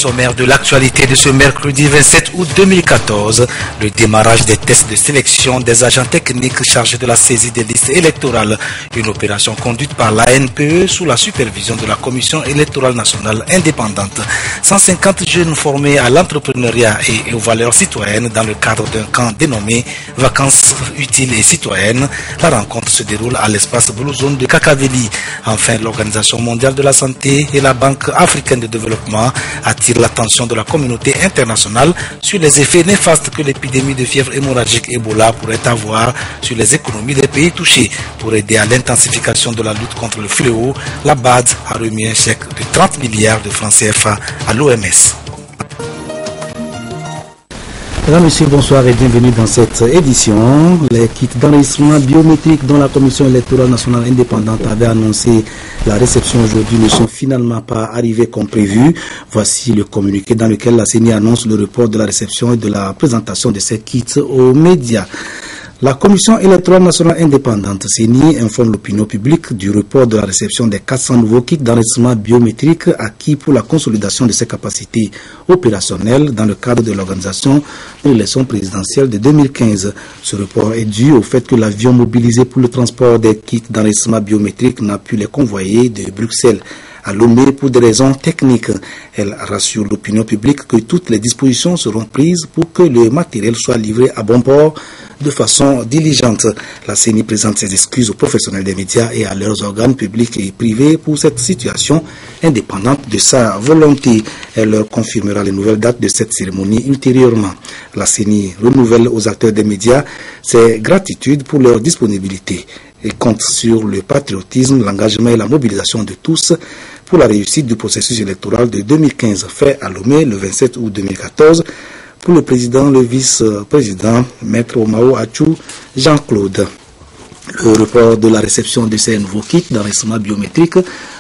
sommaire de l'actualité de ce mercredi 27 août 2014, le démarrage des tests de sélection des agents techniques chargés de la saisie des listes électorales, une opération conduite par l'ANPE sous la supervision de la Commission électorale nationale indépendante. 150 jeunes formés à l'entrepreneuriat et aux valeurs citoyennes dans le cadre d'un camp dénommé Vacances utiles et citoyennes. La rencontre se déroule à l'espace Blue Zone de Kakaveli. Enfin, l'Organisation mondiale de la santé et la Banque africaine de développement attirent l'attention de la communauté internationale sur les effets néfastes que l'épidémie de fièvre hémorragique Ebola pourrait avoir sur les économies des pays touchés. Pour aider à l'intensification de la lutte contre le fléau, la BAD a remis un chèque de 30 milliards de francs CFA à l'OMS. Mesdames, Messieurs, bonsoir et bienvenue dans cette édition. Les kits d'enregistrement biométrique dont la Commission électorale nationale indépendante avait annoncé la réception aujourd'hui ne sont finalement pas arrivés comme prévu. Voici le communiqué dans lequel la CENI annonce le report de la réception et de la présentation de ces kits aux médias. La Commission électorale nationale indépendante, CENI, informe l'opinion publique du report de la réception des 400 nouveaux kits d'enregistrement biométrique acquis pour la consolidation de ses capacités opérationnelles dans le cadre de l'organisation de l'élection présidentielle de 2015. Ce report est dû au fait que l'avion mobilisé pour le transport des kits d'enregistrement biométrique n'a pu les convoyer de Bruxelles à Lomé pour des raisons techniques. Elle rassure l'opinion publique que toutes les dispositions seront prises pour que le matériel soit livré à bon port de façon diligente. La CENI présente ses excuses aux professionnels des médias et à leurs organes publics et privés pour cette situation indépendante de sa volonté. Elle leur confirmera les nouvelles dates de cette cérémonie ultérieurement. La CENI renouvelle aux acteurs des médias ses gratitudes pour leur disponibilité et compte sur le patriotisme, l'engagement et la mobilisation de tous pour la réussite du processus électoral de 2015 fait à Lomé le 27 août 2014 pour le président, le vice-président, Maître Omao Achou Jean-Claude. Le report de la réception de ces nouveaux kits d'enregistrement biométrique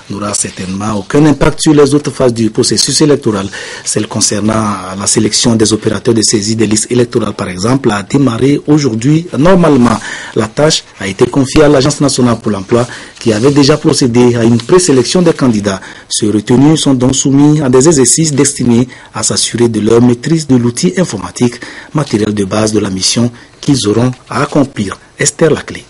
n'aura certainement aucun impact sur les autres phases du processus électoral. Celle concernant la sélection des opérateurs de saisie des listes électorales, par exemple, a démarré aujourd'hui. Normalement, la tâche a été confiée à l'Agence nationale pour l'emploi qui avait déjà procédé à une présélection des candidats. Ceux retenus sont donc soumis à des exercices destinés à s'assurer de leur maîtrise de l'outil informatique, matériel de base de la mission qu'ils auront à accomplir. Esther Laclé.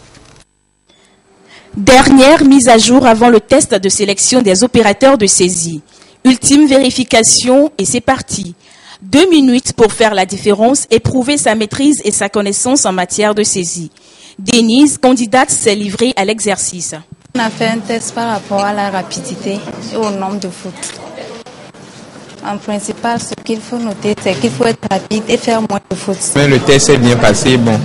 Dernière mise à jour avant le test de sélection des opérateurs de saisie. Ultime vérification et c'est parti. 2 minutes pour faire la différence et prouver sa maîtrise et sa connaissance en matière de saisie. Denise, candidate, s'est livrée à l'exercice. On a fait un test par rapport à la rapidité et au nombre de fautes. En principal, ce qu'il faut noter, c'est qu'il faut être rapide et faire moins de fautes. Mais le test est bien passé, bon.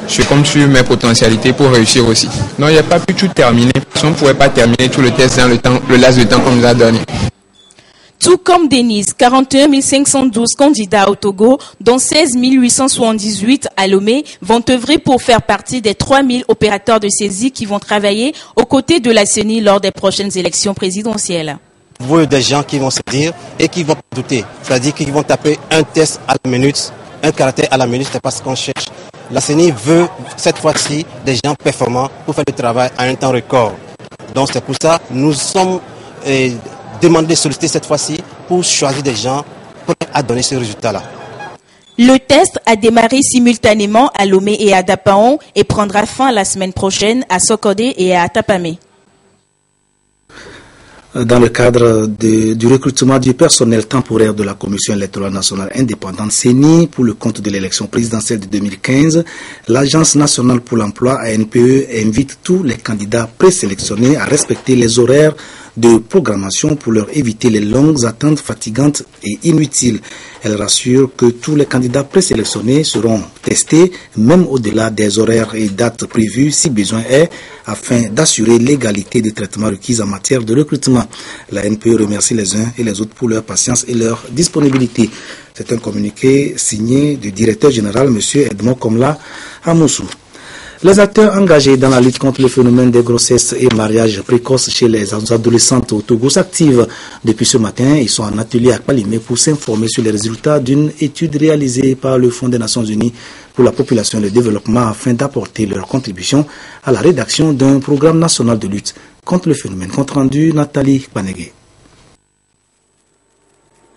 Je compte sur mes potentialités pour réussir aussi. Non, il n'y a pas pu tout terminer. On ne pourrait pas terminer tout le test dans le laps de temps qu'on nous a donné. Tout comme Denise, 41 512 candidats au Togo, dont 16 878 à Lomé, vont œuvrer pour faire partie des 3 000 opérateurs de saisie qui vont travailler aux côtés de la CENI lors des prochaines élections présidentielles. Vous voyez des gens qui vont se dire et qui vont douter. C'est-à-dire qu'ils vont taper un test à la minute, un caractère à la minute, c'est pas ce qu'on cherche. La CENI veut cette fois-ci des gens performants pour faire le travail à un temps record. Donc c'est pour ça que nous sommes demandés, sollicités cette fois-ci pour choisir des gens prêts à donner ce résultat-là. Le test a démarré simultanément à Lomé et à Dapaon et prendra fin la semaine prochaine à Sokodé et à Atapamé. Dans le cadre du recrutement du personnel temporaire de la Commission électorale nationale indépendante CENI pour le compte de l'élection présidentielle de 2015, l'Agence nationale pour l'emploi ANPE invite tous les candidats présélectionnés à respecter les horaires de programmation pour leur éviter les longues attentes fatigantes et inutiles. Elle rassure que tous les candidats présélectionnés seront testés, même au-delà des horaires et dates prévues si besoin est, afin d'assurer l'égalité des traitements requis en matière de recrutement. La NPE remercie les uns et les autres pour leur patience et leur disponibilité. C'est un communiqué signé du directeur général, M. Edmond Komla Amoussou. Les acteurs engagés dans la lutte contre le phénomène des grossesses et mariages précoces chez les adolescentes au Togo s'activent. Depuis ce matin, ils sont en atelier à Kpalimé pour s'informer sur les résultats d'une étude réalisée par le Fonds des Nations Unies pour la population et le développement afin d'apporter leur contribution à la rédaction d'un programme national de lutte contre le phénomène. Compte rendu, Nathalie Panegé.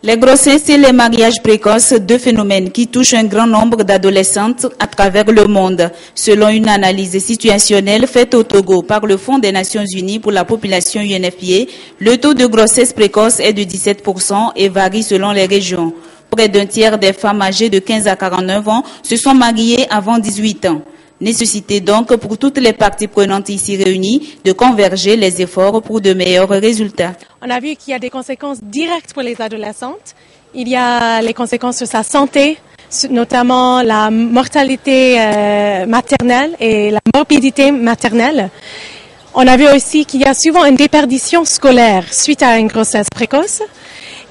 Les grossesses et les mariages précoces, deux phénomènes qui touchent un grand nombre d'adolescentes à travers le monde. Selon une analyse situationnelle faite au Togo par le Fonds des Nations Unies pour la population UNFPA, le taux de grossesse précoce est de 17% et varie selon les régions. Près d'un tiers des femmes âgées de 15 à 49 ans se sont mariées avant 18 ans. Nécessité donc pour toutes les parties prenantes ici réunies de converger les efforts pour de meilleurs résultats. On a vu qu'il y a des conséquences directes pour les adolescentes. Il y a les conséquences sur sa santé, notamment la mortalité maternelle et la morbidité maternelle. On a vu aussi qu'il y a souvent une déperdition scolaire suite à une grossesse précoce.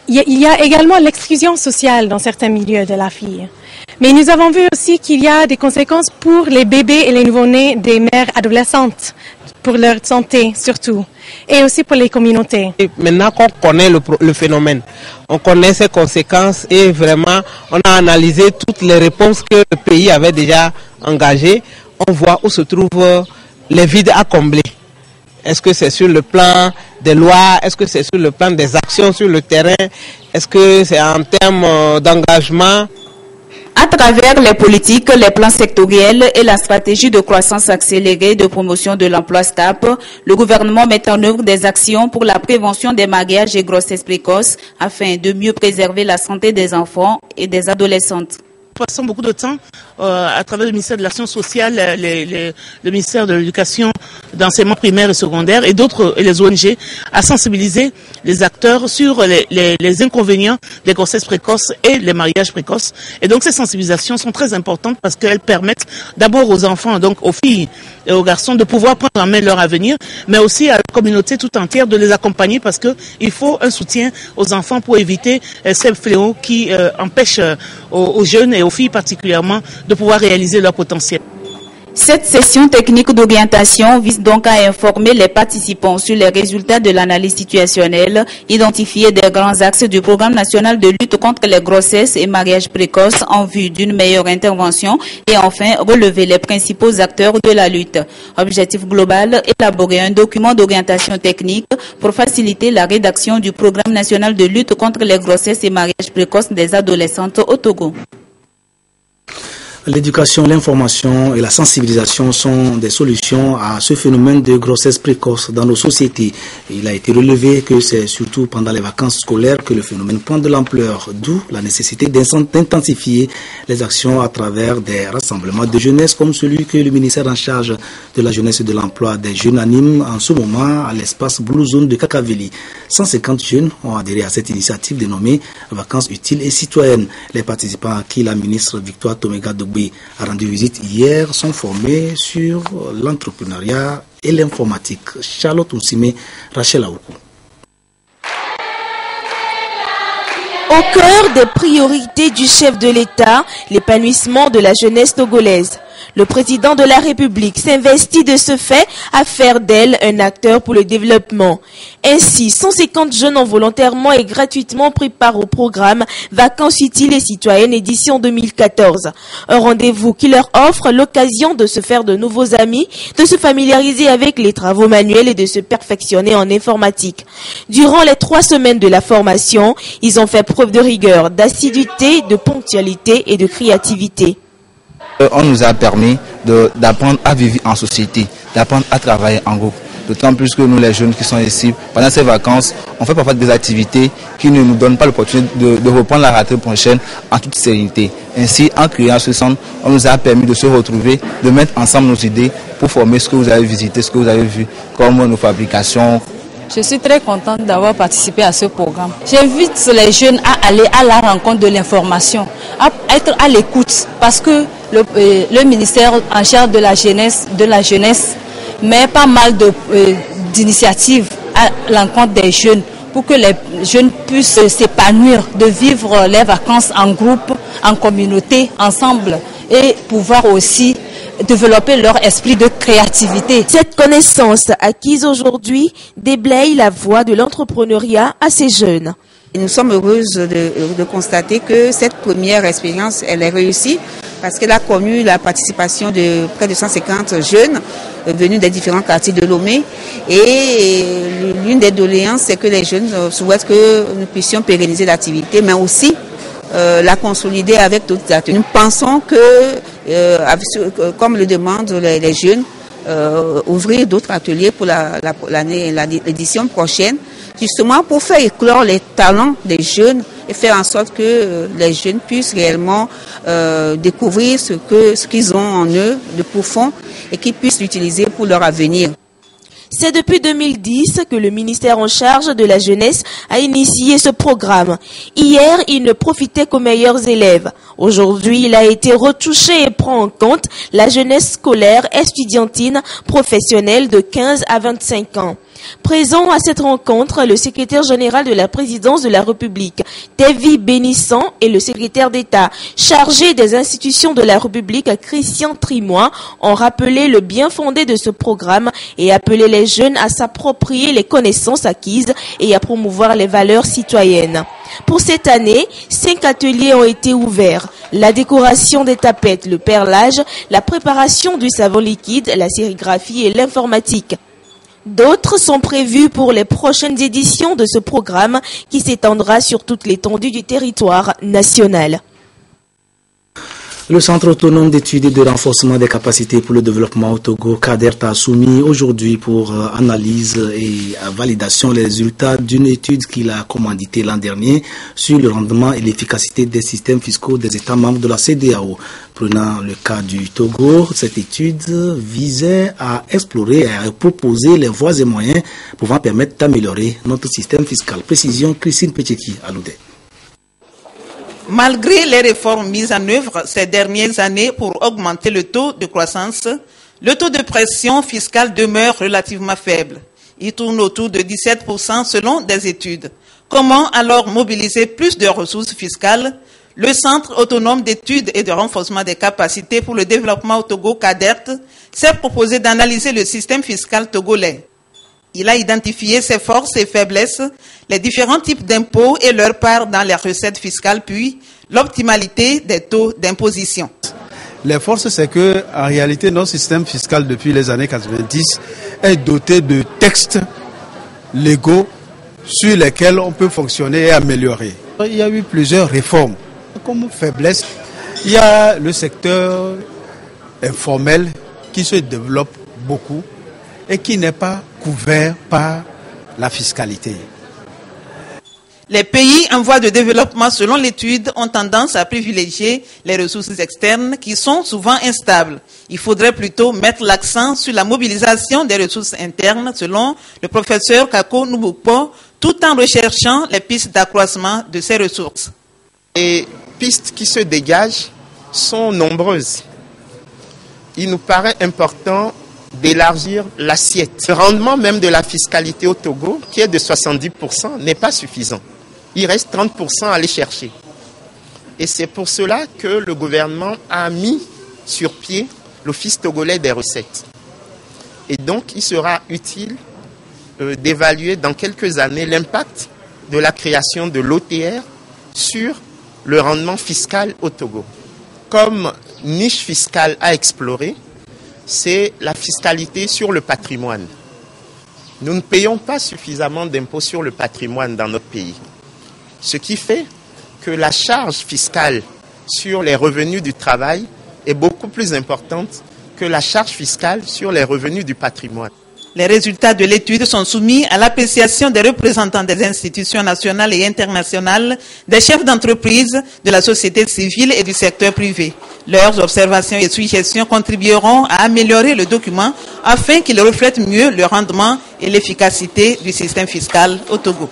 Il y a également l'exclusion sociale dans certains milieux de la fille. Mais nous avons vu aussi qu'il y a des conséquences pour les bébés et les nouveau-nés des mères adolescentes, pour leur santé surtout, et aussi pour les communautés. Et maintenant qu'on connaît le phénomène, on connaît ses conséquences et vraiment on a analysé toutes les réponses que le pays avait déjà engagées. On voit où se trouvent les vides à combler. Est-ce que c'est sur le plan des lois? Est-ce que c'est sur le plan des actions sur le terrain? Est-ce que c'est en termes d'engagement? À travers les politiques, les plans sectoriels et la stratégie de croissance accélérée de promotion de l'emploi SCAP, le gouvernement met en œuvre des actions pour la prévention des mariages et grossesses précoces afin de mieux préserver la santé des enfants et des adolescentes. Nous passons beaucoup de temps à travers le ministère de l'Action sociale, le ministère de l'Éducation, d'enseignement primaire et secondaire et d'autres, et les ONG, à sensibiliser les acteurs sur les inconvénients des grossesses précoces et les mariages précoces. Et donc ces sensibilisations sont très importantes parce qu'elles permettent d'abord aux enfants, donc aux filles et aux garçons, de pouvoir prendre en main leur avenir, mais aussi à la communauté tout entière de les accompagner parce qu'il faut un soutien aux enfants pour éviter ces fléaux qui empêchent aux jeunes et aux filles particulièrement de pouvoir réaliser leur potentiel. Cette session technique d'orientation vise donc à informer les participants sur les résultats de l'analyse situationnelle, identifier des grands axes du programme national de lutte contre les grossesses et mariages précoces en vue d'une meilleure intervention et enfin relever les principaux acteurs de la lutte. Objectif global, élaborer un document d'orientation technique pour faciliter la rédaction du programme national de lutte contre les grossesses et mariages précoces des adolescentes au Togo. L'éducation, l'information et la sensibilisation sont des solutions à ce phénomène de grossesse précoce dans nos sociétés. Il a été relevé que c'est surtout pendant les vacances scolaires que le phénomène prend de l'ampleur, d'où la nécessité d'intensifier les actions à travers des rassemblements de jeunesse comme celui que le ministère en charge de la jeunesse et de l'emploi des jeunes anime en ce moment à l'espace Blue Zone de Kakaveli. 150 jeunes ont adhéré à cette initiative dénommée Vacances utiles et citoyennes. Les participants à qui la ministre Victoire Tomega Dogbe a rendu visite hier sont formés sur l'entrepreneuriat et l'informatique. Charlotte Oussime, Rachel Aoukou. Au cœur des priorités du chef de l'État, l'épanouissement de la jeunesse togolaise. Le président de la République s'investit de ce fait à faire d'elle un acteur pour le développement. Ainsi, 150 jeunes ont volontairement et gratuitement pris part au programme Vacances utiles et citoyennes édition 2014. Un rendez-vous qui leur offre l'occasion de se faire de nouveaux amis, de se familiariser avec les travaux manuels et de se perfectionner en informatique. Durant les 3 semaines de la formation, ils ont fait preuve de rigueur, d'assiduité, de ponctualité et de créativité. On nous a permis d'apprendre à vivre en société, d'apprendre à travailler en groupe. D'autant plus que nous, les jeunes qui sont ici, pendant ces vacances, on fait parfois des activités qui ne nous donnent pas l'opportunité de reprendre la rentrée prochaine en toute sérénité. Ainsi, en créant ce centre, on nous a permis de se retrouver, de mettre ensemble nos idées pour former ce que vous avez visité, ce que vous avez vu, comme nos fabrications. Je suis très contente d'avoir participé à ce programme. J'invite les jeunes à aller à la rencontre de l'information, à être à l'écoute, parce que le ministère en charge de la jeunesse met pas mal d'initiatives à l'encontre des jeunes pour que les jeunes puissent s'épanouir, de vivre les vacances en groupe, en communauté, ensemble et pouvoir aussi développer leur esprit de créativité. Cette connaissance acquise aujourd'hui déblaye la voie de l'entrepreneuriat à ces jeunes. Et nous sommes heureuses de constater que cette première expérience, elle est réussie parce qu'elle a connu la participation de près de 150 jeunes venus des différents quartiers de Lomé. Et l'une des doléances, c'est que les jeunes souhaitent que nous puissions pérenniser l'activité, mais aussi la consolider avec d'autres ateliers. Nous pensons que, comme le demandent les jeunes, ouvrir d'autres ateliers pour l'édition prochaine, justement pour faire éclore les talents des jeunes et faire en sorte que les jeunes puissent réellement découvrir ce qu'ils ont en eux de profond et qu'ils puissent l'utiliser pour leur avenir. C'est depuis 2010 que le ministère en charge de la jeunesse a initié ce programme. Hier, il ne profitait qu'aux meilleurs élèves. Aujourd'hui, il a été retouché et prend en compte la jeunesse scolaire, estudiantine, professionnelle de 15 à 25 ans. Présent à cette rencontre, le secrétaire général de la présidence de la République, Davy Bénissant, et le secrétaire d'État chargé des institutions de la République, Christian Trimois, ont rappelé le bien fondé de ce programme et appelé les jeunes à s'approprier les connaissances acquises et à promouvoir les valeurs citoyennes. Pour cette année, 5 ateliers ont été ouverts. La décoration des tapettes, le perlage, la préparation du savon liquide, la sérigraphie et l'informatique. D'autres sont prévus pour les prochaines éditions de ce programme qui s'étendra sur toute l'étendue du territoire national. Le Centre autonome d'études et de renforcement des capacités pour le développement au Togo, CADERT, a soumis aujourd'hui pour analyse et validation les résultats d'une étude qu'il a commanditée l'an dernier sur le rendement et l'efficacité des systèmes fiscaux des États membres de la CEDEAO. Prenant le cas du Togo, cette étude visait à explorer et à proposer les voies et moyens pouvant permettre d'améliorer notre système fiscal. Précision, Christine Petcheki, Aloudé. Malgré les réformes mises en œuvre ces dernières années pour augmenter le taux de croissance, le taux de pression fiscale demeure relativement faible. Il tourne autour de 17% selon des études. Comment alors mobiliser plus de ressources fiscales? Le Centre autonome d'études et de renforcement des capacités pour le développement au Togo, CADERT, s'est proposé d'analyser le système fiscal togolais. Il a identifié ses forces et faiblesses, les différents types d'impôts et leur part dans les recettes fiscales, puis l'optimalité des taux d'imposition. Les forces, c'est que, en réalité, notre système fiscal depuis les années 90 est doté de textes légaux sur lesquels on peut fonctionner et améliorer. Il y a eu plusieurs réformes. Comme faiblesse, il y a le secteur informel qui se développe beaucoup et qui n'est pas couvert par la fiscalité. Les pays en voie de développement, selon l'étude, ont tendance à privilégier les ressources externes qui sont souvent instables. Il faudrait plutôt mettre l'accent sur la mobilisation des ressources internes, selon le professeur Kako Nubukpo, tout en recherchant les pistes d'accroissement de ces ressources. Les pistes qui se dégagent sont nombreuses. Il nous paraît important d'élargir l'assiette. Le rendement même de la fiscalité au Togo, qui est de 70%, n'est pas suffisant. Il reste 30% à aller chercher. Et c'est pour cela que le gouvernement a mis sur pied l'Office togolais des recettes. Et donc, il sera utile d'évaluer dans quelques années l'impact de la création de l'OTR sur le rendement fiscal au Togo. Comme niche fiscale à explorer, c'est la fiscalité sur le patrimoine. Nous ne payons pas suffisamment d'impôts sur le patrimoine dans notre pays. Ce qui fait que la charge fiscale sur les revenus du travail est beaucoup plus importante que la charge fiscale sur les revenus du patrimoine. Les résultats de l'étude sont soumis à l'appréciation des représentants des institutions nationales et internationales, des chefs d'entreprise, de la société civile et du secteur privé. Leurs observations et suggestions contribueront à améliorer le document afin qu'il reflète mieux le rendement et l'efficacité du système fiscal au Togo.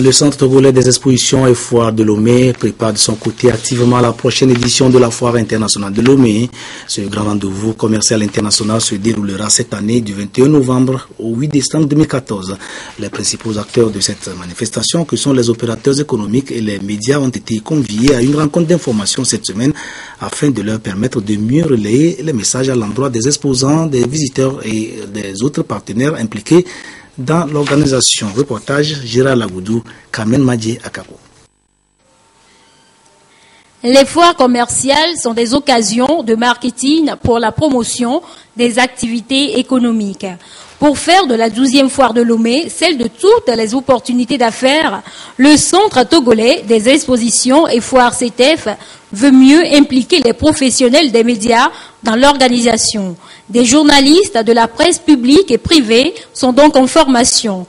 Le Centre togolais des expositions et foires de Lomé prépare de son côté activement la prochaine édition de la foire internationale de Lomé. Ce grand rendez-vous commercial international se déroulera cette année du 21 novembre au 8 décembre 2014. Les principaux acteurs de cette manifestation, que sont les opérateurs économiques et les médias, ont été conviés à une rencontre d'information cette semaine afin de leur permettre de mieux relayer les messages à l'endroit des exposants, des visiteurs et des autres partenaires impliqués dans l'organisation. Reportage Gérard Lagoudou, Kamen Madje Akako. Les foires commerciales sont des occasions de marketing pour la promotion des activités économiques. Pour faire de la 12e foire de Lomé celle de toutes les opportunités d'affaires, le Centre togolais des expositions et foires CETEF veut mieux impliquer les professionnels des médias dans l'organisation. Des journalistes de la presse publique et privée sont donc en formation.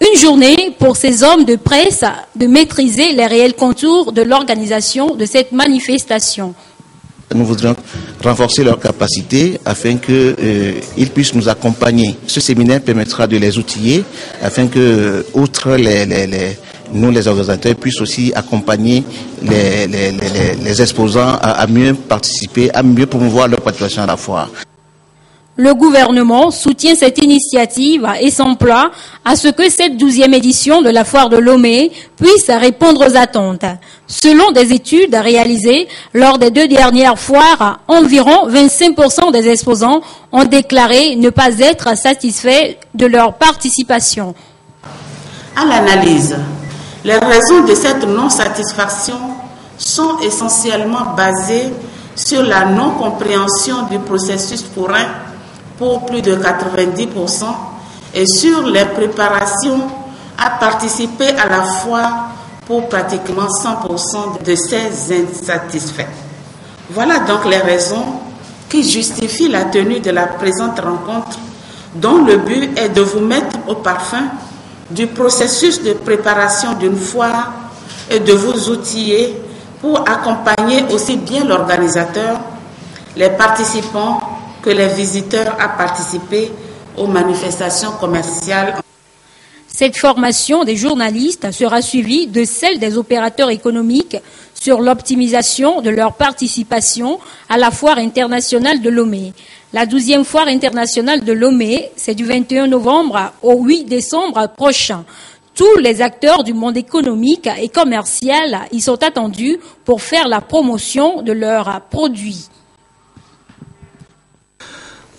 Une journée pour ces hommes de presse de maîtriser les réels contours de l'organisation de cette manifestation. Nous voudrions renforcer leurs capacités afin qu'ils puissent nous accompagner. Ce séminaire permettra de les outiller afin que, outre nous les organisateurs, puissent aussi accompagner les exposants à mieux participer, à mieux promouvoir leur participation à la foire. Le gouvernement soutient cette initiative et s'emploie à ce que cette 12e édition de la foire de Lomé puisse répondre aux attentes. Selon des études réalisées lors des 2 dernières foires, environ 25% des exposants ont déclaré ne pas être satisfaits de leur participation. À l'analyse, les raisons de cette non-satisfaction sont essentiellement basées sur la non-compréhension du processus forain pour plus de 90% et sur les préparations à participer à la foire pour pratiquement 100% de ces insatisfaits. Voilà donc les raisons qui justifient la tenue de la présente rencontre, dont le but est de vous mettre au parfum du processus de préparation d'une foire et de vous outiller pour accompagner aussi bien l'organisateur, les participants que les visiteurs à participer aux manifestations commerciales. Cette formation des journalistes sera suivie de celle des opérateurs économiques sur l'optimisation de leur participation à la foire internationale de Lomé. La 12e foire internationale de Lomé, c'est du 21 novembre au 8 décembre prochain. Tous les acteurs du monde économique et commercial y sont attendus pour faire la promotion de leurs produits.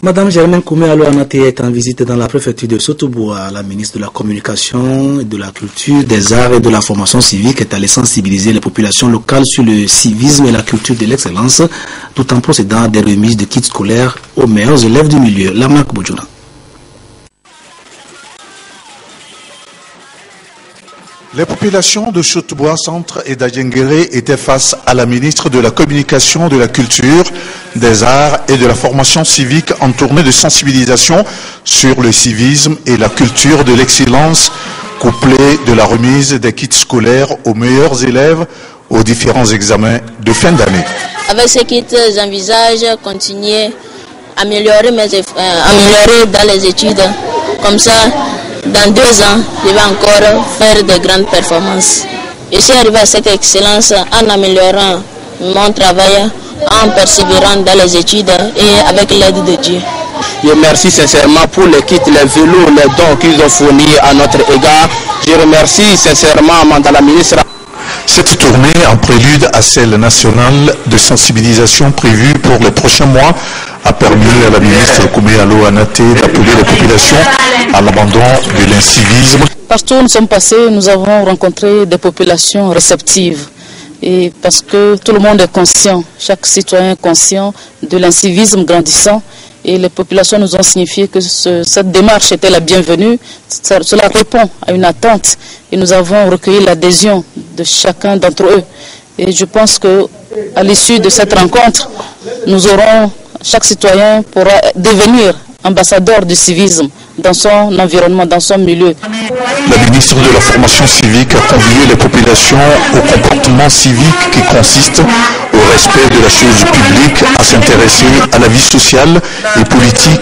Madame Germaine Koumé-Aloanate est en visite dans la préfecture de Sotoboa. La ministre de la Communication, de la Culture, des Arts et de la Formation civique est allée sensibiliser les populations locales sur le civisme et la culture de l'excellence, tout en procédant à des remises de kits scolaires aux meilleurs élèves du milieu. Lamak Bojuna. Les populations de Sotoboa Centre et d'Adjenguéré étaient face à la ministre de la Communication, de la Culture, des Arts et de la Formation civique en tournée de sensibilisation sur le civisme et la culture de l'excellence, couplée de la remise des kits scolaires aux meilleurs élèves aux différents examens de fin d'année. Avec ces kits, j'envisage continuer à améliorer dans les études. Comme ça, dans 2 ans, je vais encore faire de grandes performances. Je suis arrivé à cette excellence en améliorant mon travail, en persévérant dans les études et avec l'aide de Dieu. Je remercie sincèrement pour les kits, les vélos, les dons qu'ils ont fournis à notre égard. Je remercie sincèrement Madame la ministre. Cette tournée, en prélude à celle nationale de sensibilisation prévue pour les prochains mois, a permis à la ministre Koumé-Aloanate d'appeler les populations à l'abandon de l'incivisme. Partout où nous sommes passés, nous avons rencontré des populations réceptives. Et parce que tout le monde est conscient, chaque citoyen est conscient de l'incivisme grandissant. Et les populations nous ont signifié que cette démarche était la bienvenue. Cela répond à une attente. Et nous avons recueilli l'adhésion de chacun d'entre eux. Et je pense qu'à l'issue de cette rencontre, chaque citoyen pourra devenir ambassadeur du civisme dans son environnement, dans son milieu. La ministre de la Formation civique a convié les populations au comportement civique qui consiste au respect de la chose publique, à s'intéresser à la vie sociale et politique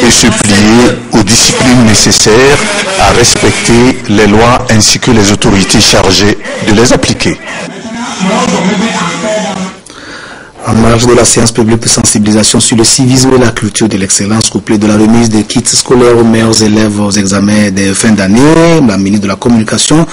et se plier aux disciplines nécessaires à respecter les lois ainsi que les autorités chargées de les appliquer. En marge de la séance publique de sensibilisation sur le civisme et la culture de l'excellence, couplée de la remise des kits scolaires aux meilleurs élèves aux examens de fin d'année, la ministre de la Communication,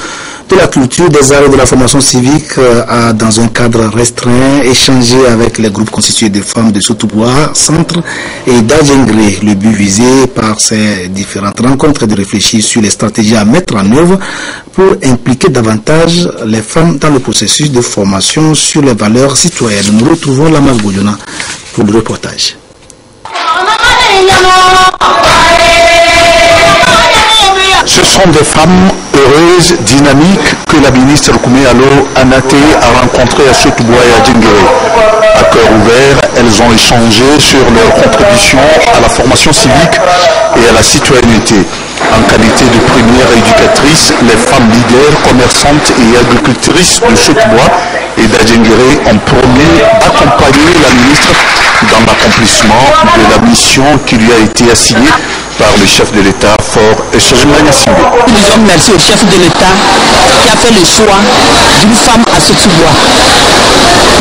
de la culture, des arts et de la formation civique a, dans un cadre restreint, échangé avec les groupes constitués de femmes de Sotobois, Centre et d'Adjengré. Le but visé par ces différentes rencontres est de réfléchir sur les stratégies à mettre en œuvre pour impliquer davantage les femmes dans le processus de formation sur les valeurs citoyennes. Nous retrouvons la Boyona pour le reportage. Ce sont des femmes heureuses, dynamiques que la ministre Koumé Allo Anaté a rencontrées à Sotobois et à Djengere. À cœur ouvert, elles ont échangé sur leur contribution à la formation civique et à la citoyenneté. En qualité de première éducatrice, les femmes leaders, commerçantes et agricultrices de Sotobois et d'Adjengere ont promis d'accompagner la ministre dans l'accomplissement de la mission qui lui a été assignée par le chef de l'État, Fort Echegimani Simbe. Nous disons merci au chef de l'État qui a fait le choix d'une femme à Sotobois.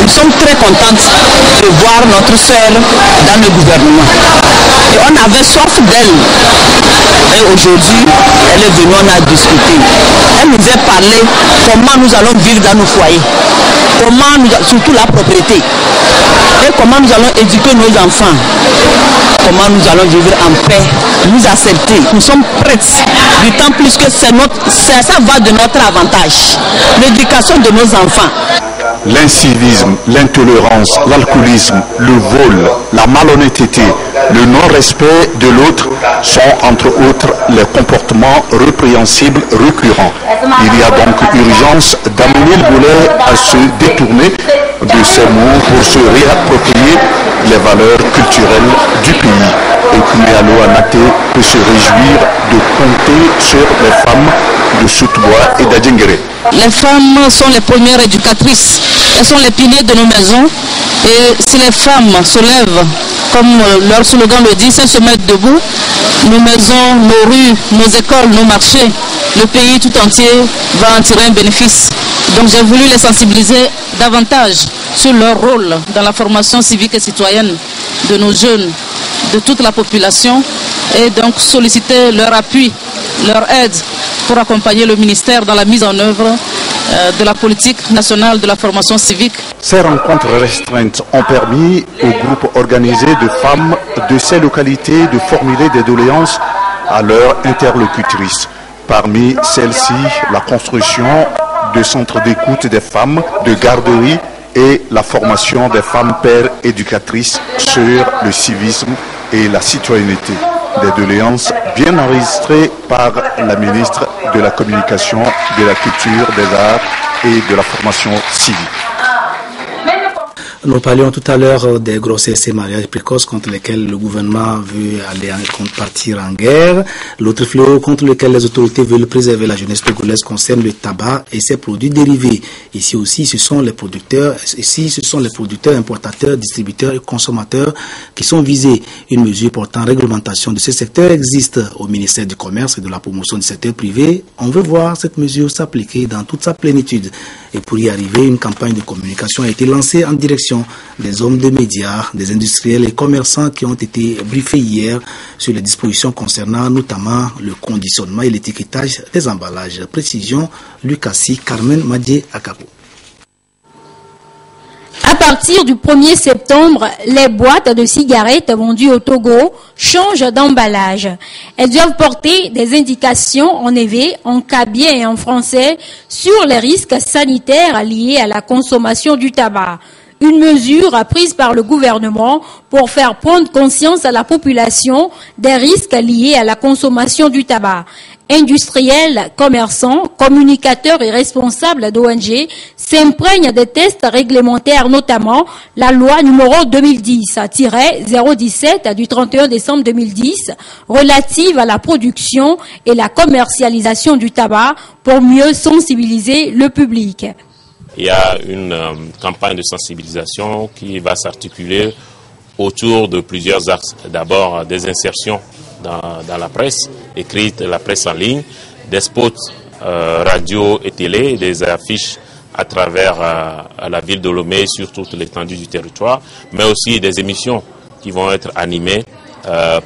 Nous sommes très contentes de voir notre sœur dans le gouvernement. Et on avait soif d'elle. Et aujourd'hui, elle est venue, on a discuté. Elle nous a parlé comment nous allons vivre dans nos foyers. Surtout la propriété. Et comment nous allons éduquer nos enfants. Comment nous allons vivre en paix, nous accepter. Nous sommes prêts, d'autant plus que ça va de notre avantage. L'éducation de nos enfants. L'incivisme, l'intolérance, l'alcoolisme, le vol, la malhonnêteté, le non-respect de l'autre sont entre autres les comportements répréhensibles récurrents. Il y a donc urgence d'amener le volet à se détourner de ces mots pour se réapproprier les valeurs culturelles du pays. Et Koumé Allo Anaté peut se réjouir de compter sur les femmes de Sotobois et d'Adjengere. Les femmes sont les premières éducatrices. Elles sont les piliers de nos maisons. Et si les femmes se lèvent, comme leur slogan le dit, c'est se mettre debout, nos maisons, nos rues, nos écoles, nos marchés, le pays tout entier va en tirer un bénéfice. Donc j'ai voulu les sensibiliser davantage sur leur rôle dans la formation civique et citoyenne de nos jeunes, de toute la population, et donc solliciter leur appui, leur aide pour accompagner le ministère dans la mise en œuvre de la politique nationale de la formation civique. Ces rencontres restreintes ont permis aux groupes organisés de femmes de ces localités de formuler des doléances à leurs interlocutrices. Parmi celles-ci, la construction de centres d'écoute des femmes, de garderies et la formation des femmes pères éducatrices sur le civisme et la citoyenneté. Des doléances bien enregistrées par la ministre de la Communication, de la Culture, des Arts et de la Formation civique. Nous parlions tout à l'heure des grossesses et mariages précoces contre lesquels le gouvernement veut partir en guerre. L'autre fléau contre lequel les autorités veulent préserver la jeunesse togolaise concerne le tabac et ses produits dérivés. Ici aussi, ce sont les producteurs, importateurs, distributeurs et consommateurs qui sont visés. Une mesure portant réglementation de ce secteur existe au ministère du Commerce et de la promotion du secteur privé. On veut voir cette mesure s'appliquer dans toute sa plénitude. Et pour y arriver, une campagne de communication a été lancée en direction des hommes de médias, des industriels et commerçants qui ont été briefés hier sur les dispositions concernant notamment le conditionnement et l'étiquetage des emballages. Précision, Lucassi, Carmen Madié Akabo. À partir du 1er septembre, les boîtes de cigarettes vendues au Togo changent d'emballage. Elles doivent porter des indications en évé, en kabien et en français sur les risques sanitaires liés à la consommation du tabac. Une mesure prise par le gouvernement pour faire prendre conscience à la population des risques liés à la consommation du tabac. Industriels, commerçants, communicateurs et responsables d'ONG s'imprègnent des tests réglementaires, notamment la loi numéro 2010-017 du 31 décembre 2010 relative à la production et la commercialisation du tabac pour mieux sensibiliser le public. Il y a une campagne de sensibilisation qui va s'articuler autour de plusieurs axes. D'abord, des insertions dans la presse écrite, la presse en ligne, des spots radio et télé, des affiches à travers la ville de Lomé sur toute l'étendue du territoire, mais aussi des émissions qui vont être animées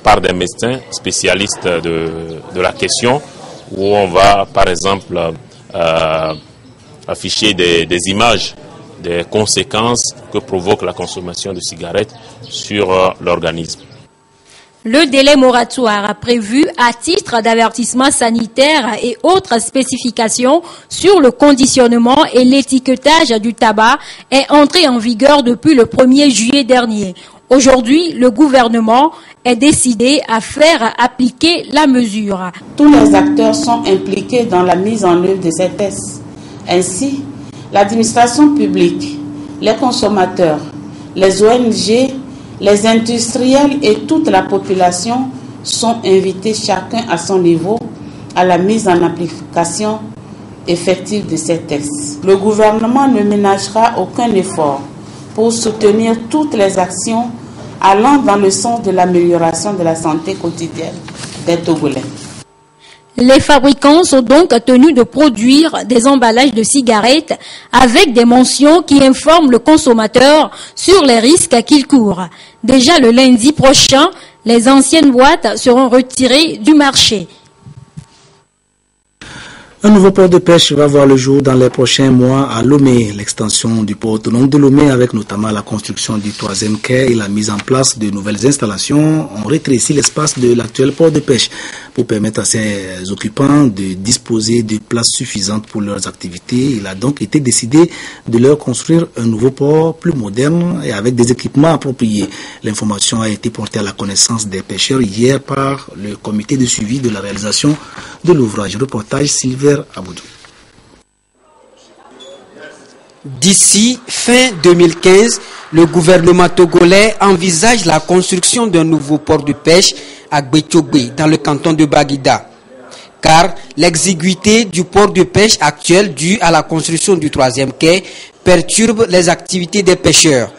par des médecins spécialistes de la question, où on va, par exemple, afficher des images des conséquences que provoque la consommation de cigarettes sur l'organisme. Le délai moratoire prévu à titre d'avertissement sanitaire et autres spécifications sur le conditionnement et l'étiquetage du tabac est entré en vigueur depuis le 1er juillet dernier. Aujourd'hui, le gouvernement est décidé à faire appliquer la mesure. Tous les acteurs sont impliqués dans la mise en œuvre de ces tests. Ainsi, l'administration publique, les consommateurs, les ONG, les industriels et toute la population sont invités chacun à son niveau à la mise en application effective de ces tests. Le gouvernement ne ménagera aucun effort pour soutenir toutes les actions allant dans le sens de l'amélioration de la santé quotidienne des Togolais. Les fabricants sont donc tenus de produire des emballages de cigarettes avec des mentions qui informent le consommateur sur les risques qu'il court. Déjà le lundi prochain, les anciennes boîtes seront retirées du marché. Un nouveau port de pêche va voir le jour dans les prochains mois à Lomé. L'extension du port autonome de Lomé, avec notamment la construction du 3e quai et la mise en place de nouvelles installations, ont rétréci l'espace de l'actuel port de pêche pour permettre à ses occupants de disposer de places suffisantes pour leurs activités. Il a donc été décidé de leur construire un nouveau port plus moderne et avec des équipements appropriés. L'information a été portée à la connaissance des pêcheurs hier par le comité de suivi de la réalisation de l'ouvrage. Reportage Sylvain Aboudou. D'ici fin 2015, le gouvernement togolais envisage la construction d'un nouveau port de pêche à Gbetchogbe, dans le canton de Baguida. Car l'exiguïté du port de pêche actuel due à la construction du 3e quai perturbe les activités des pêcheurs.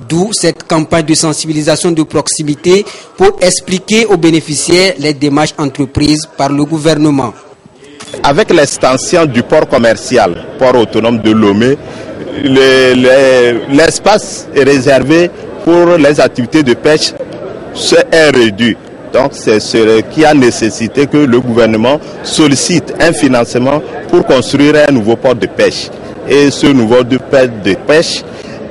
D'où cette campagne de sensibilisation de proximité pour expliquer aux bénéficiaires les démarches entreprises par le gouvernement. Avec l'extension du port commercial, port autonome de Lomé, l'espace est réservé pour les activités de pêche est réduit. Donc c'est ce qui a nécessité que le gouvernement sollicite un financement pour construire un nouveau port de pêche. Et ce nouveau port de pêche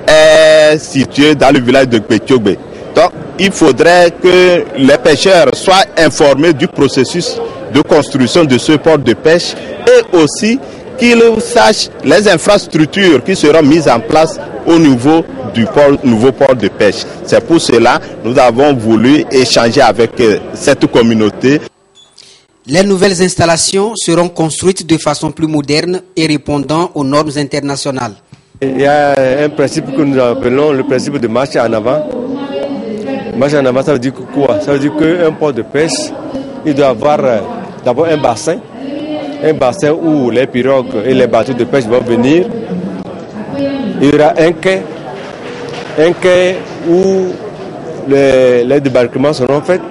est situé dans le village de Gbetchogbe. Donc il faudrait que les pêcheurs soient informés du processus de construction de ce port de pêche et aussi qu'ils sachent les infrastructures qui seront mises en place au niveau du nouveau port de pêche. C'est pour cela que nous avons voulu échanger avec cette communauté. Les nouvelles installations seront construites de façon plus moderne et répondant aux normes internationales. Il y a un principe que nous appelons le principe de marche en avant. Marche en avant, ça veut dire quoi? Ça veut dire qu'un port de pêche, il doit avoir d'abord un bassin où les pirogues et les bateaux de pêche vont venir. Il y aura un quai où les débarquements seront faits,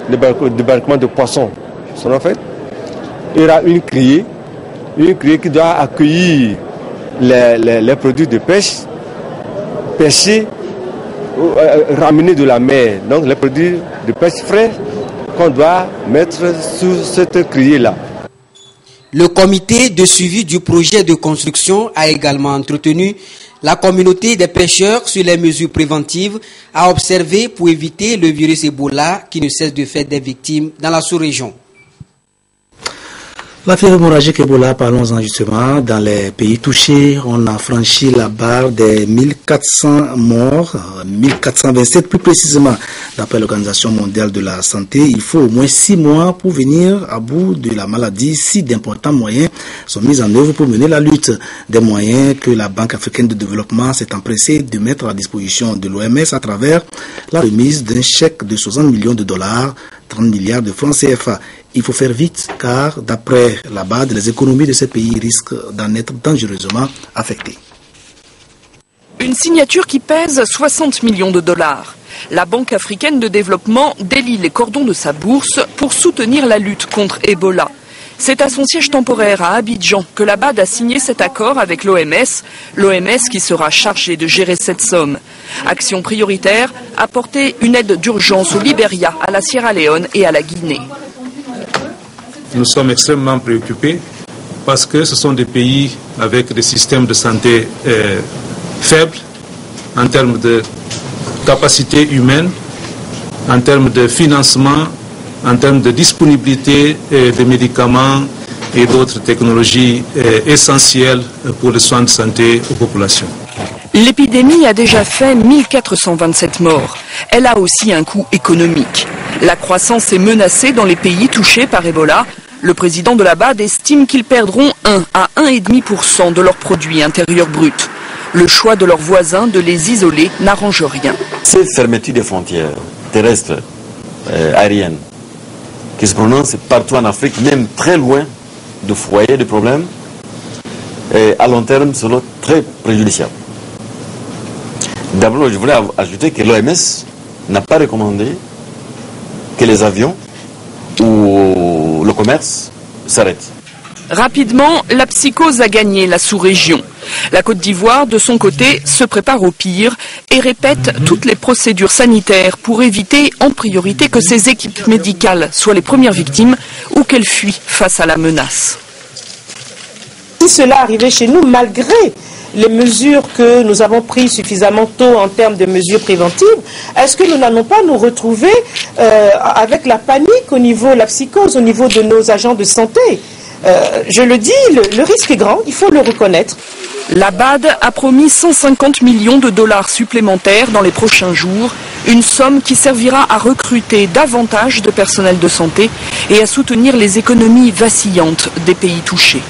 les débarquements de poissons seront faits. Il y aura une criée qui doit accueillir les produits de pêche, pêchés, ramenés de la mer. Donc les produits de pêche frais qu'on doit mettre sous cette criée-là. Le comité de suivi du projet de construction a également entretenu la communauté des pêcheurs sur les mesures préventives à observer pour éviter le virus Ebola qui ne cesse de faire des victimes dans la sous-région. La fièvre hémorragique Ebola, parlons-en justement. Dans les pays touchés, on a franchi la barre des 1400 morts, 1427 plus précisément. D'après l'Organisation mondiale de la santé, il faut au moins 6 mois pour venir à bout de la maladie. Si d'importants moyens sont mis en œuvre pour mener la lutte. Des moyens que la Banque africaine de développement s'est empressée de mettre à disposition de l'OMS à travers la remise d'un chèque de 60 millions de dollars, 30 milliards de francs CFA. Il faut faire vite car, d'après la BAD, les économies de ces pays risquent d'en être dangereusement affectées. Une signature qui pèse 60 millions de dollars. La Banque africaine de développement délie les cordons de sa bourse pour soutenir la lutte contre Ebola. C'est à son siège temporaire à Abidjan que la BAD a signé cet accord avec l'OMS qui sera chargée de gérer cette somme. Action prioritaire, apporter une aide d'urgence au Libéria, à la Sierra Leone et à la Guinée. Nous sommes extrêmement préoccupés parce que ce sont des pays avec des systèmes de santé faibles en termes de capacité humaine, en termes de financement, en termes de disponibilité de médicaments et d'autres technologies essentielles pour les soins de santé aux populations. L'épidémie a déjà fait 1427 morts. Elle a aussi un coût économique. La croissance est menacée dans les pays touchés par Ebola. Le président de la BAD estime qu'ils perdront 1 à 1,5% de leur produit intérieur brut. Le choix de leurs voisins de les isoler n'arrange rien. Cette fermeture des frontières terrestres, aériennes, qui se prononce partout en Afrique, même très loin de foyers de problèmes, à long terme, sera très préjudiciable. D'abord, je voulais ajouter que l'OMS n'a pas recommandé que les avions ou le commerce s'arrêtent. Rapidement, la psychose a gagné la sous-région. La Côte d'Ivoire, de son côté, se prépare au pire et répète toutes les procédures sanitaires pour éviter en priorité que ses équipes médicales soient les premières victimes ou qu'elles fuient face à la menace. Si cela arrivait chez nous, malgré les mesures que nous avons prises suffisamment tôt en termes de mesures préventives, est-ce que nous n'allons pas nous retrouver avec la panique au niveau, la psychose au niveau de nos agents de santé? Je le dis, le risque est grand, il faut le reconnaître. La BAD a promis 150 millions de dollars supplémentaires dans les prochains jours, une somme qui servira à recruter davantage de personnel de santé et à soutenir les économies vacillantes des pays touchés.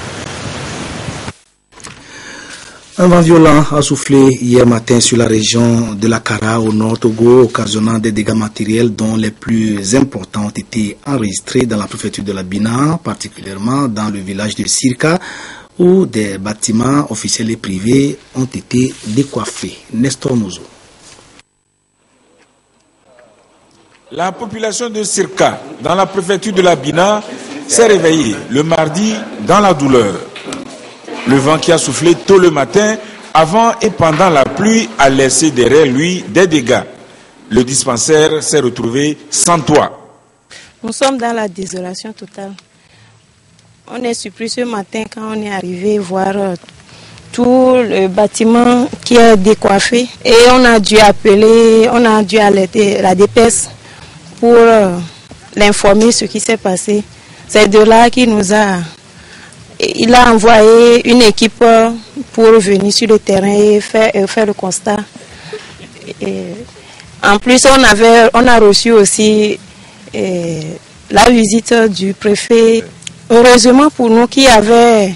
Un vent violent a soufflé hier matin sur la région de la Kara au nord Togo, occasionnant des dégâts matériels dont les plus importants ont été enregistrés dans la préfecture de la Bina, particulièrement dans le village de Sirka, où des bâtiments officiels et privés ont été décoiffés. Nestor Mozo. La population de Sirka, dans la préfecture de la Bina, s'est réveillée le mardi dans la douleur. Le vent qui a soufflé tôt le matin, avant et pendant la pluie, a laissé derrière lui des dégâts. Le dispensaire s'est retrouvé sans toit. Nous sommes dans la désolation totale. On est surpris ce matin quand on est arrivé voir tout le bâtiment qui est décoiffé. Et on a dû alerter la DPS pour l'informer ce qui s'est passé. C'est de là qu'il nous a... Il a envoyé une équipe pour venir sur le terrain et faire le constat. Et en plus, on a reçu aussi la visite du préfet. Heureusement pour nous qu'il n'y avait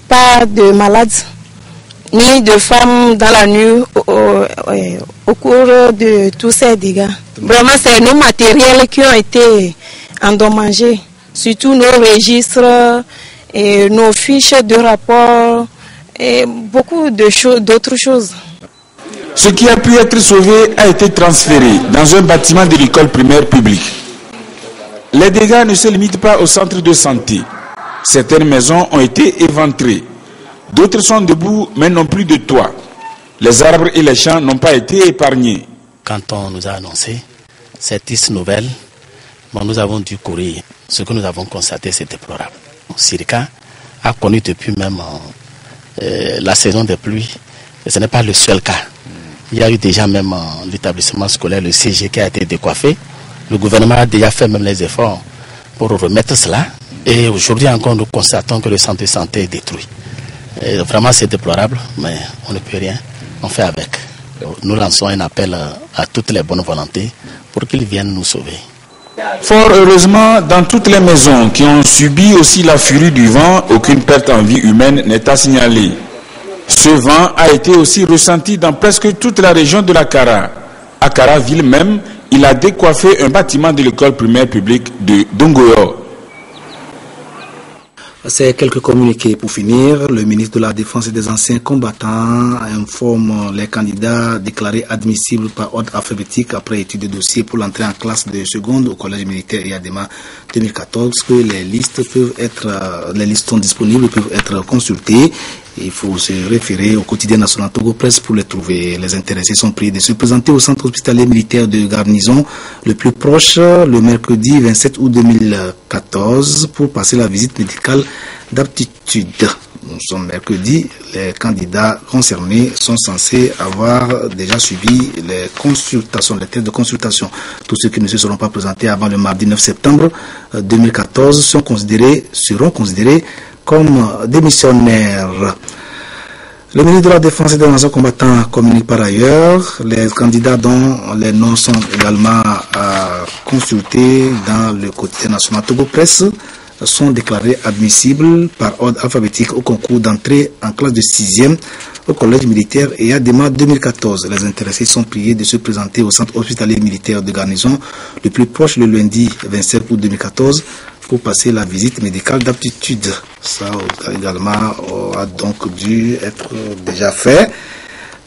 pas de malades ni de femmes dans la nuit au cours de tous ces dégâts. Vraiment, c'est nos matériels qui ont été endommagés, surtout nos registres, et nos fiches de rapport et beaucoup d'autres choses. Ce qui a pu être sauvé a été transféré dans un bâtiment de l'école primaire publique. Les dégâts ne se limitent pas au centre de santé. Certaines maisons ont été éventrées. D'autres sont debout mais n'ont plus de toit. Les arbres et les champs n'ont pas été épargnés. Quand on nous a annoncé cette triste nouvelle, nous avons dû courir. Ce que nous avons constaté, c'est déplorable. Sirka a connu depuis même la saison des pluies. Et ce n'est pas le seul cas. Il y a eu déjà même l'établissement scolaire, le CG, qui a été décoiffé. Le gouvernement a déjà fait même les efforts pour remettre cela. Et aujourd'hui encore, nous constatons que le centre de santé est détruit. Et vraiment, c'est déplorable, mais on ne peut rien. On fait avec. Nous lançons un appel à toutes les bonnes volontés pour qu'ils viennent nous sauver. Fort heureusement, dans toutes les maisons qui ont subi aussi la furie du vent, aucune perte en vie humaine n'est à signaler. Ce vent a été aussi ressenti dans presque toute la région de la Kara. À Kara ville même, il a décoiffé un bâtiment de l'école primaire publique de Dongoyo. C'est quelques communiqués pour finir. Le ministre de la Défense et des Anciens Combattants informe les candidats déclarés admissibles par ordre alphabétique après étude de dossier pour l'entrée en classe de seconde au collège militaire Yadema 2014 que les listes sont disponibles, peuvent être consultées Il faut se référer au quotidien national Togo Presse pour les trouver. Les intéressés sont priés de se présenter au centre hospitalier militaire de garnison le plus proche le mercredi 27 août 2014 pour passer la visite médicale d'aptitude. Nous sommes mercredi, les candidats concernés sont censés avoir déjà suivi les consultations, les tests de consultation. Tous ceux qui ne se seront pas présentés avant le mardi 9 septembre 2014 seront considérés comme démissionnaires. Le ministre de la Défense et des Nations combattants communique par ailleurs. Les candidats dont les noms sont également consultés dans le quotidien national Togo Presse sont déclarés admissibles par ordre alphabétique au concours d'entrée en classe de 6e au collège militaire et ADEMA 2014. Les intéressés sont priés de se présenter au centre hospitalier militaire de garnison le plus proche le lundi 27 août 2014 pour passer la visite médicale d'aptitude. Ça également a donc dû être déjà fait.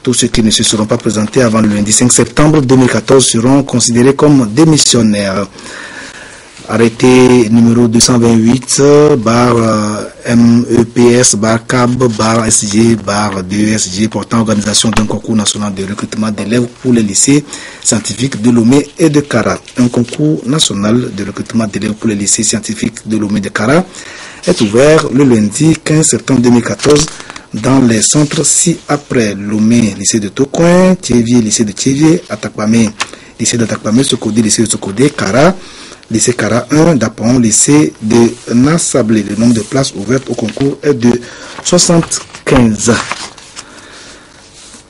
Tous ceux qui ne se seront pas présentés avant le lundi 5 septembre 2014 seront considérés comme démissionnaires. Arrêté numéro 228 MEPS CAB SG 2SG portant organisation d'un concours national de recrutement d'élèves pour les lycées scientifiques de Lomé et de Kara. Un concours national de recrutement d'élèves pour les lycées scientifiques de Lomé et de Kara est ouvert le lundi 15 septembre 2014 dans les centres ci-après: Lomé, lycée de Tokoin, Thiévier, lycée de Thiévier, Atakpamé, lycée d'Atakpamé, Sokodé, lycée de Sokodé, Kara, lycée Kara 1, Dapon, lycée de Nassablé. Le nombre de places ouvertes au concours est de 75.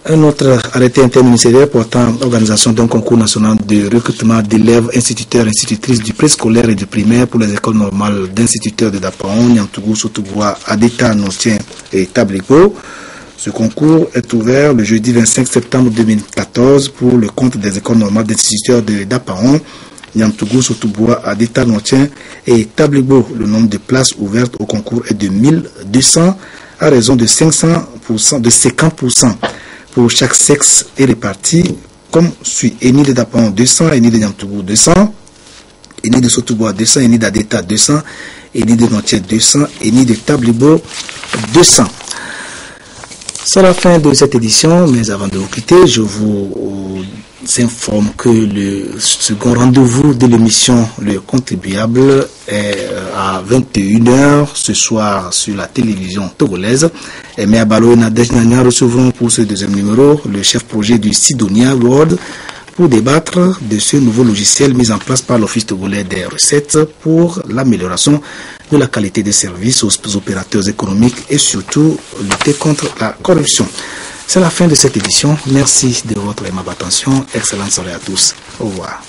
Un autre arrêté interministériel portant organisation d'un concours national de recrutement d'élèves, instituteurs, institutrices du préscolaire et du primaire pour les écoles normales d'instituteurs de Dapon, Niamtougou, Sotougua, Adeta, Notien et Tabligo. Ce concours est ouvert le jeudi 25 septembre 2014 pour le compte des écoles normales d'instituteurs de Dapaon, Niamtougou, Sotougua, Adeta, Notien et Tabligo. Le nombre de places ouvertes au concours est de 1200 à raison de 500%, de 50%. Pour chaque sexe est réparti comme suit: Eni de Dapaon 200, Eni de Niamtougou 200, Eni de Sotougua 200, Eni d'Adeta 200, Eni de Notien 200, Eni de Tabligo 200. C'est la fin de cette édition, mais avant de vous quitter, je vous informe que le second rendez-vous de l'émission Le Contribuable est à 21h ce soir sur la télévision togolaise. Aimé Abalo et Nadej Nanya recevront pour ce deuxième numéro le chef projet du Sidonia World pour débattre de ce nouveau logiciel mis en place par l'Office togolais des recettes pour l'amélioration de la qualité des services aux opérateurs économiques et surtout lutter contre la corruption. C'est la fin de cette édition. Merci de votre aimable attention. Excellente soirée à tous. Au revoir.